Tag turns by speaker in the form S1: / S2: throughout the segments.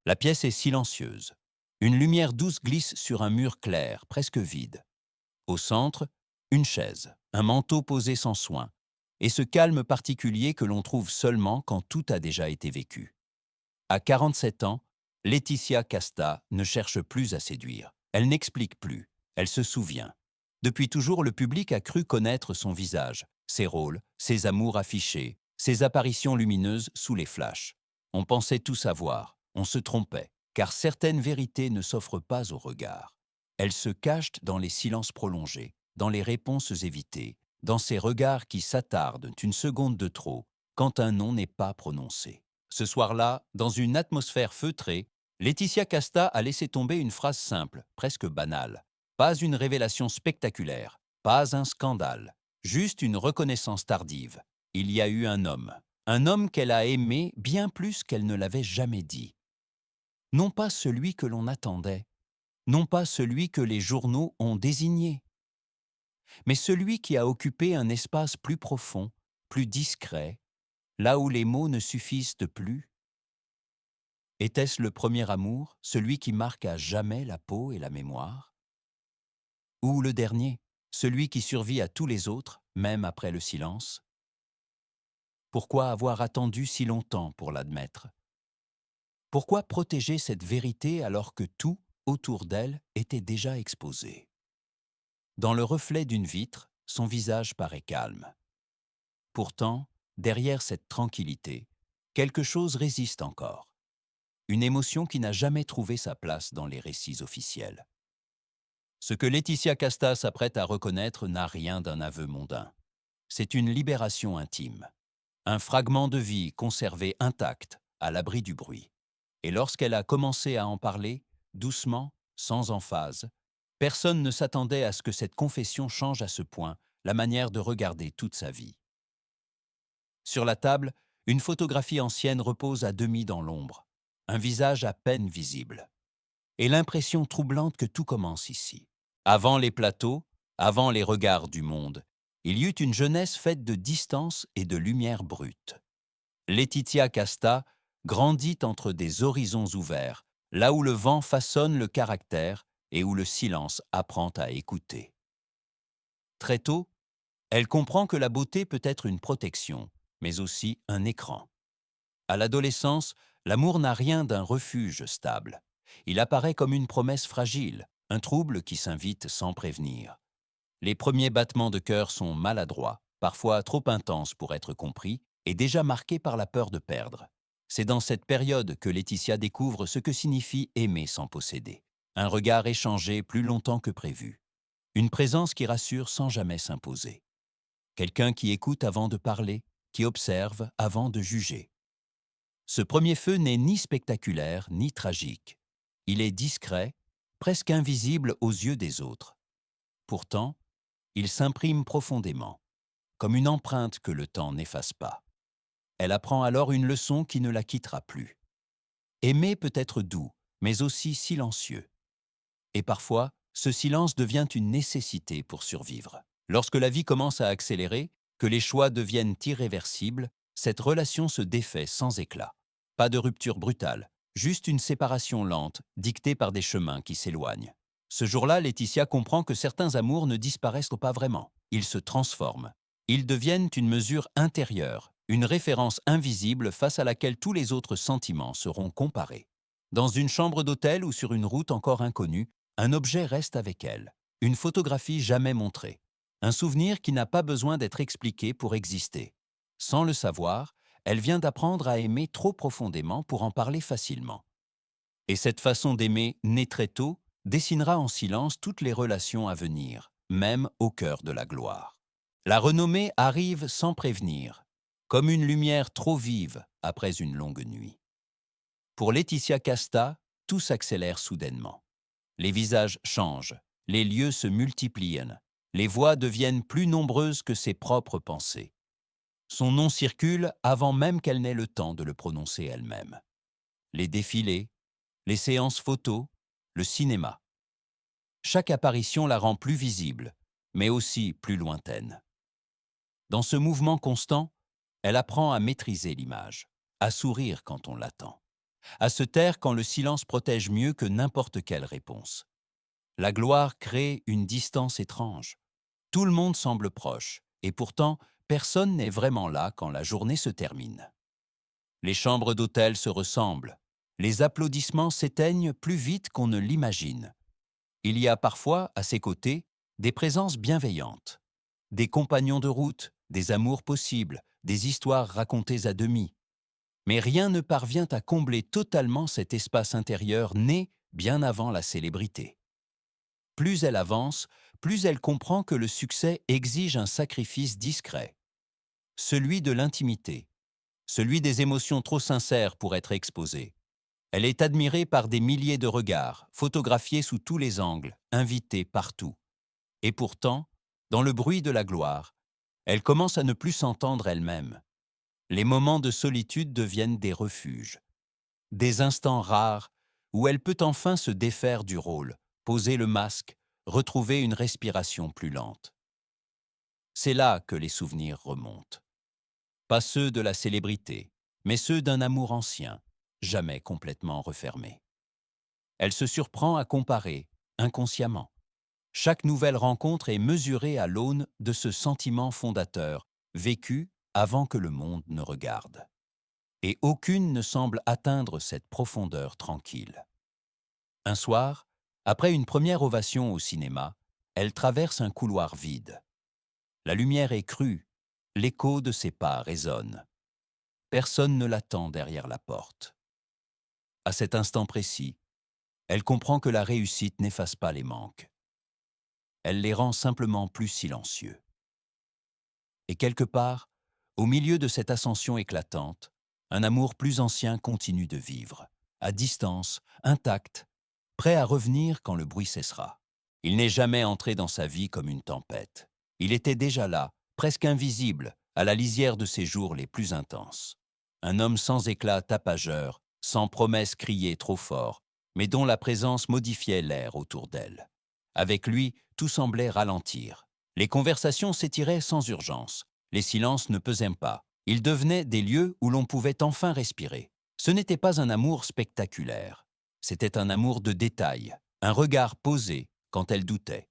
S1: La pièce est silencieuse. Une lumière douce glisse sur un mur clair, presque vide. Au centre, une chaise, un manteau posé sans soin, et ce calme particulier que l'on trouve seulement quand tout a déjà été vécu. À 47 ans, Laetitia Casta ne cherche plus à séduire. Elle n'explique plus, elle se souvient. Depuis toujours, le public a cru connaître son visage, ses rôles, ses amours affichés, ses apparitions lumineuses sous les flashs. On pensait tout savoir, on se trompait, car certaines vérités ne s'offrent pas au regard. Elles se cachent dans les silences prolongés, dans les réponses évitées, dans ces regards qui s'attardent une seconde de trop quand un nom n'est pas prononcé. Ce soir-là, dans une atmosphère feutrée, Laetitia Casta a laissé tomber une phrase simple, presque banale. Pas une révélation spectaculaire, pas un scandale, juste une reconnaissance tardive. Il y a eu un homme qu'elle a aimé bien plus qu'elle ne l'avait jamais dit. Non pas celui que l'on attendait, non pas celui que les journaux ont désigné, mais celui qui a occupé un espace plus profond, plus discret, là où les mots ne suffisent plus. Était-ce le premier amour, celui qui marque à jamais la peau et la mémoire? Ou le dernier, celui qui survit à tous les autres, même après le silence? Pourquoi avoir attendu si longtemps pour l'admettre? Pourquoi protéger cette vérité alors que tout, autour d'elle, était déjà exposé? Dans le reflet d'une vitre, son visage paraît calme. Pourtant, derrière cette tranquillité, quelque chose résiste encore. Une émotion qui n'a jamais trouvé sa place dans les récits officiels. Ce que Laetitia Casta s'apprête à reconnaître n'a rien d'un aveu mondain. C'est une libération intime, un fragment de vie conservé intact, à l'abri du bruit. Et lorsqu'elle a commencé à en parler, doucement, sans emphase, personne ne s'attendait à ce que cette confession change à ce point la manière de regarder toute sa vie. Sur la table, une photographie ancienne repose à demi dans l'ombre, un visage à peine visible. Et l'impression troublante que tout commence ici. Avant les plateaux, avant les regards du monde, il y eut une jeunesse faite de distance et de lumière brute. Laetitia Casta grandit entre des horizons ouverts, là où le vent façonne le caractère et où le silence apprend à écouter. Très tôt, elle comprend que la beauté peut être une protection, mais aussi un écran. À l'adolescence, l'amour n'a rien d'un refuge stable. Il apparaît comme une promesse fragile, un trouble qui s'invite sans prévenir. Les premiers battements de cœur sont maladroits, parfois trop intenses pour être compris, et déjà marqués par la peur de perdre. C'est dans cette période que Laetitia découvre ce que signifie aimer sans posséder. Un regard échangé plus longtemps que prévu. Une présence qui rassure sans jamais s'imposer. Quelqu'un qui écoute avant de parler, qui observe avant de juger. Ce premier feu n'est ni spectaculaire ni tragique. Il est discret, presque invisible aux yeux des autres. Pourtant, il s'imprime profondément, comme une empreinte que le temps n'efface pas. Elle apprend alors une leçon qui ne la quittera plus. Aimer peut être doux, mais aussi silencieux. Et parfois, ce silence devient une nécessité pour survivre. Lorsque la vie commence à accélérer, que les choix deviennent irréversibles, cette relation se défait sans éclat. Pas de rupture brutale, juste une séparation lente, dictée par des chemins qui s'éloignent. Ce jour-là, Laetitia comprend que certains amours ne disparaissent pas vraiment. Ils se transforment. Ils deviennent une mesure intérieure, une référence invisible face à laquelle tous les autres sentiments seront comparés. Dans une chambre d'hôtel ou sur une route encore inconnue, un objet reste avec elle, une photographie jamais montrée, un souvenir qui n'a pas besoin d'être expliqué pour exister. Sans le savoir, elle vient d'apprendre à aimer trop profondément pour en parler facilement. Et cette façon d'aimer, née très tôt, dessinera en silence toutes les relations à venir, même au cœur de la gloire. La renommée arrive sans prévenir, comme une lumière trop vive après une longue nuit. Pour Laetitia Casta, tout s'accélère soudainement. Les visages changent, les lieux se multiplient, les voix deviennent plus nombreuses que ses propres pensées. Son nom circule avant même qu'elle n'ait le temps de le prononcer elle-même. Les défilés, les séances photos, le cinéma. Chaque apparition la rend plus visible, mais aussi plus lointaine. Dans ce mouvement constant, elle apprend à maîtriser l'image, à sourire quand on l'attend, à se taire quand le silence protège mieux que n'importe quelle réponse. La gloire crée une distance étrange. Tout le monde semble proche, et pourtant, personne n'est vraiment là quand la journée se termine. Les chambres d'hôtel se ressemblent. Les applaudissements s'éteignent plus vite qu'on ne l'imagine. Il y a parfois, à ses côtés, des présences bienveillantes, des compagnons de route, des amours possibles, des histoires racontées à demi. Mais rien ne parvient à combler totalement cet espace intérieur né bien avant la célébrité. Plus elle avance, plus elle comprend que le succès exige un sacrifice discret, celui de l'intimité, celui des émotions trop sincères pour être exposées. Elle est admirée par des milliers de regards, photographiée sous tous les angles, invitée partout. Et pourtant, dans le bruit de la gloire, elle commence à ne plus s'entendre elle-même. Les moments de solitude deviennent des refuges, des instants rares où elle peut enfin se défaire du rôle, poser le masque, retrouver une respiration plus lente. C'est là que les souvenirs remontent. Pas ceux de la célébrité, mais ceux d'un amour ancien, jamais complètement refermé. Elle se surprend à comparer, inconsciemment. Chaque nouvelle rencontre est mesurée à l'aune de ce sentiment fondateur, vécu avant que le monde ne regarde. Et aucune ne semble atteindre cette profondeur tranquille. Un soir, après une première ovation au cinéma, elle traverse un couloir vide. La lumière est crue, l'écho de ses pas résonne. Personne ne l'attend derrière la porte. À cet instant précis, elle comprend que la réussite n'efface pas les manques. Elle les rend simplement plus silencieux. Et quelque part, au milieu de cette ascension éclatante, un amour plus ancien continue de vivre, à distance, intact, prêt à revenir quand le bruit cessera. Il n'est jamais entré dans sa vie comme une tempête. Il était déjà là, presque invisible, à la lisière de ses jours les plus intenses. Un homme sans éclat tapageur, sans promesse criée trop fort, mais dont la présence modifiait l'air autour d'elle. Avec lui, tout semblait ralentir. Les conversations s'étiraient sans urgence. Les silences ne pesaient pas. Ils devenaient des lieux où l'on pouvait enfin respirer. Ce n'était pas un amour spectaculaire. C'était un amour de détail, un regard posé quand elle doutait,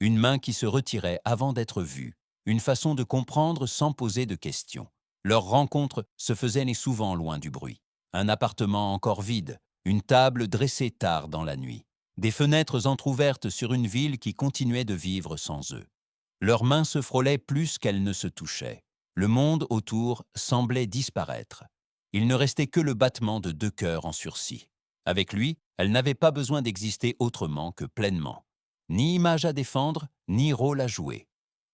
S1: une main qui se retirait avant d'être vue, une façon de comprendre sans poser de questions. Leur rencontre se faisait souvent loin du bruit. Un appartement encore vide, une table dressée tard dans la nuit, des fenêtres entr'ouvertes sur une ville qui continuait de vivre sans eux. Leurs mains se frôlaient plus qu'elles ne se touchaient. Le monde autour semblait disparaître. Il ne restait que le battement de deux cœurs en sursis. Avec lui, elle n'avait pas besoin d'exister autrement que pleinement. Ni image à défendre, ni rôle à jouer.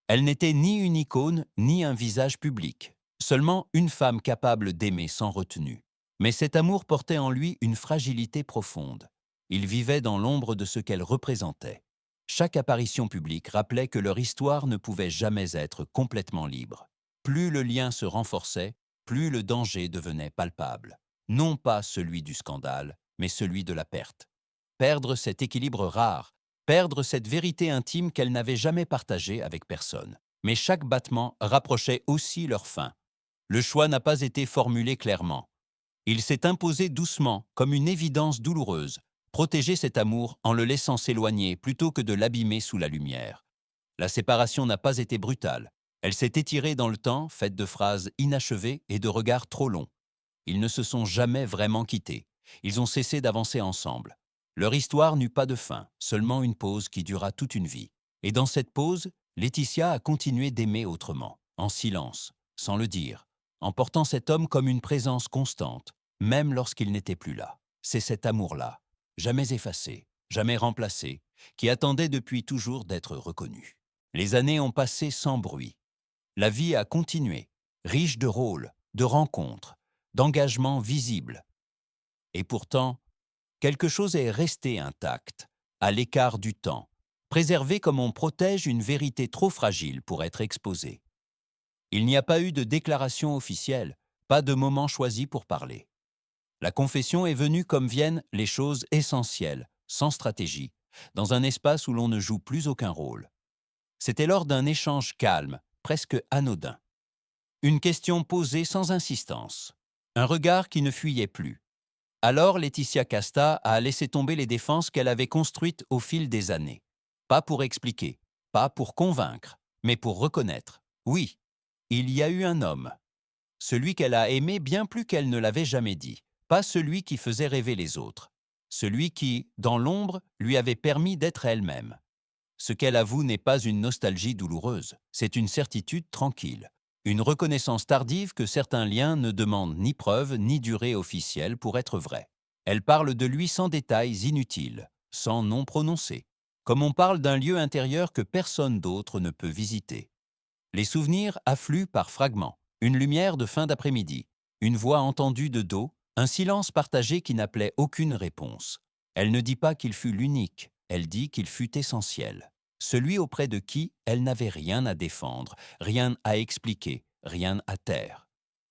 S1: Elle n'était ni une icône, ni un visage public. Seulement une femme capable d'aimer sans retenue. Mais cet amour portait en lui une fragilité profonde. Il vivait dans l'ombre de ce qu'elle représentait. Chaque apparition publique rappelait que leur histoire ne pouvait jamais être complètement libre. Plus le lien se renforçait, plus le danger devenait palpable. Non pas celui du scandale, mais celui de la perte. Perdre cet équilibre rare, perdre cette vérité intime qu'elle n'avait jamais partagée avec personne. Mais chaque battement rapprochait aussi leur fin. Le choix n'a pas été formulé clairement. Il s'est imposé doucement, comme une évidence douloureuse, protéger cet amour en le laissant s'éloigner plutôt que de l'abîmer sous la lumière. La séparation n'a pas été brutale. Elle s'est étirée dans le temps, faite de phrases inachevées et de regards trop longs. Ils ne se sont jamais vraiment quittés. Ils ont cessé d'avancer ensemble. Leur histoire n'eut pas de fin, seulement une pause qui dura toute une vie. Et dans cette pause, Laetitia a continué d'aimer autrement, en silence, sans le dire, en portant cet homme comme une présence constante, même lorsqu'il n'était plus là. C'est cet amour-là, jamais effacé, jamais remplacé, qui attendait depuis toujours d'être reconnu. Les années ont passé sans bruit. La vie a continué, riche de rôles, de rencontres, d'engagements visibles. Et pourtant, quelque chose est resté intact, à l'écart du temps, préservé comme on protège une vérité trop fragile pour être exposée. Il n'y a pas eu de déclaration officielle, pas de moment choisi pour parler. La confession est venue comme viennent les choses essentielles, sans stratégie, dans un espace où l'on ne joue plus aucun rôle. C'était lors d'un échange calme, presque anodin. Une question posée sans insistance, un regard qui ne fuyait plus. Alors Laetitia Casta a laissé tomber les défenses qu'elle avait construites au fil des années. Pas pour expliquer, pas pour convaincre, mais pour reconnaître. Oui, il y a eu un homme. Celui qu'elle a aimé bien plus qu'elle ne l'avait jamais dit. Pas celui qui faisait rêver les autres. Celui qui, dans l'ombre, lui avait permis d'être elle-même. Ce qu'elle avoue n'est pas une nostalgie douloureuse, c'est une certitude tranquille. Une reconnaissance tardive que certains liens ne demandent ni preuve ni durée officielle pour être vrais. Elle parle de lui sans détails inutiles, sans nom prononcé, comme on parle d'un lieu intérieur que personne d'autre ne peut visiter. Les souvenirs affluent par fragments, une lumière de fin d'après-midi, une voix entendue de dos, un silence partagé qui n'appelait aucune réponse. Elle ne dit pas qu'il fut l'unique, elle dit qu'il fut essentiel. Celui auprès de qui elle n'avait rien à défendre, rien à expliquer, rien à taire.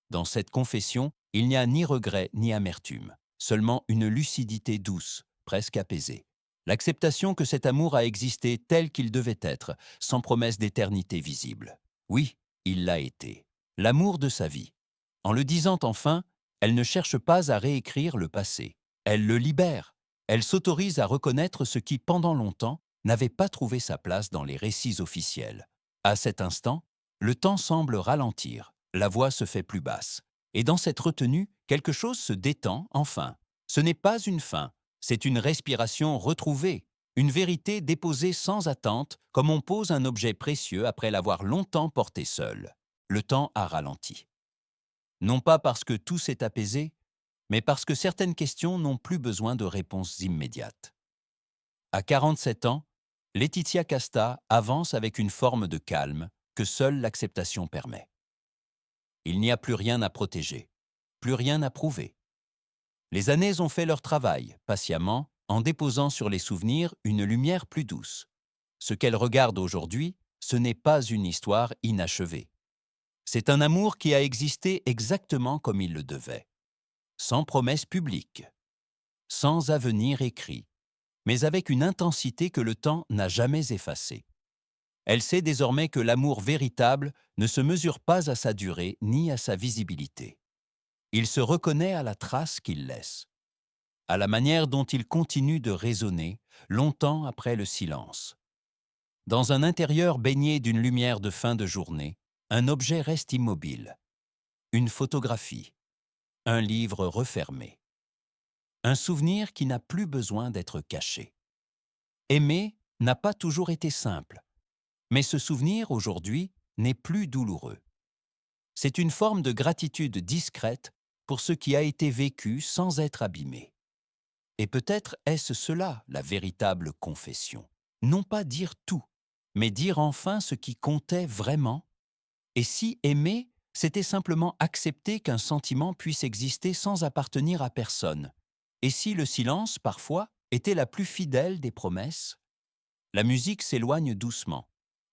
S1: Dans cette confession, il n'y a ni regret ni amertume, seulement une lucidité douce, presque apaisée. L'acceptation que cet amour a existé tel qu'il devait être, sans promesse d'éternité visible. Oui, il l'a été. L'amour de sa vie. En le disant enfin, elle ne cherche pas à réécrire le passé. Elle le libère. Elle s'autorise à reconnaître ce qui, pendant longtemps, n'avait pas trouvé sa place dans les récits officiels. À cet instant, le temps semble ralentir, la voix se fait plus basse. Et dans cette retenue, quelque chose se détend enfin. Ce n'est pas une fin, c'est une respiration retrouvée, une vérité déposée sans attente, comme on pose un objet précieux après l'avoir longtemps porté seul. Le temps a ralenti. Non pas parce que tout s'est apaisé, mais parce que certaines questions n'ont plus besoin de réponses immédiates. À 47 ans, Laetitia Casta avance avec une forme de calme que seule l'acceptation permet. Il n'y a plus rien à protéger, plus rien à prouver. Les années ont fait leur travail, patiemment, en déposant sur les souvenirs une lumière plus douce. Ce qu'elle regarde aujourd'hui, ce n'est pas une histoire inachevée. C'est un amour qui a existé exactement comme il le devait, sans promesse publique, sans avenir écrit, mais avec une intensité que le temps n'a jamais effacée. Elle sait désormais que l'amour véritable ne se mesure pas à sa durée ni à sa visibilité. Il se reconnaît à la trace qu'il laisse, à la manière dont il continue de résonner longtemps après le silence. Dans un intérieur baigné d'une lumière de fin de journée, un objet reste immobile. Une photographie, un livre refermé. Un souvenir qui n'a plus besoin d'être caché. Aimer n'a pas toujours été simple, mais ce souvenir, aujourd'hui, n'est plus douloureux. C'est une forme de gratitude discrète pour ce qui a été vécu sans être abîmé. Et peut-être est-ce cela, la véritable confession. Non pas dire tout, mais dire enfin ce qui comptait vraiment. Et si aimer, c'était simplement accepter qu'un sentiment puisse exister sans appartenir à personne. Et si le silence, parfois, était la plus fidèle des promesses? La musique s'éloigne doucement.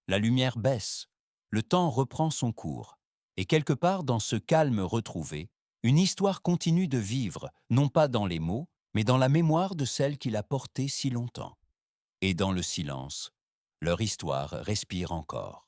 S1: La lumière baisse. Le temps reprend son cours. Et quelque part dans ce calme retrouvé, une histoire continue de vivre, non pas dans les mots, mais dans la mémoire de celle qui l'a portée si longtemps. Et dans le silence, leur histoire respire encore.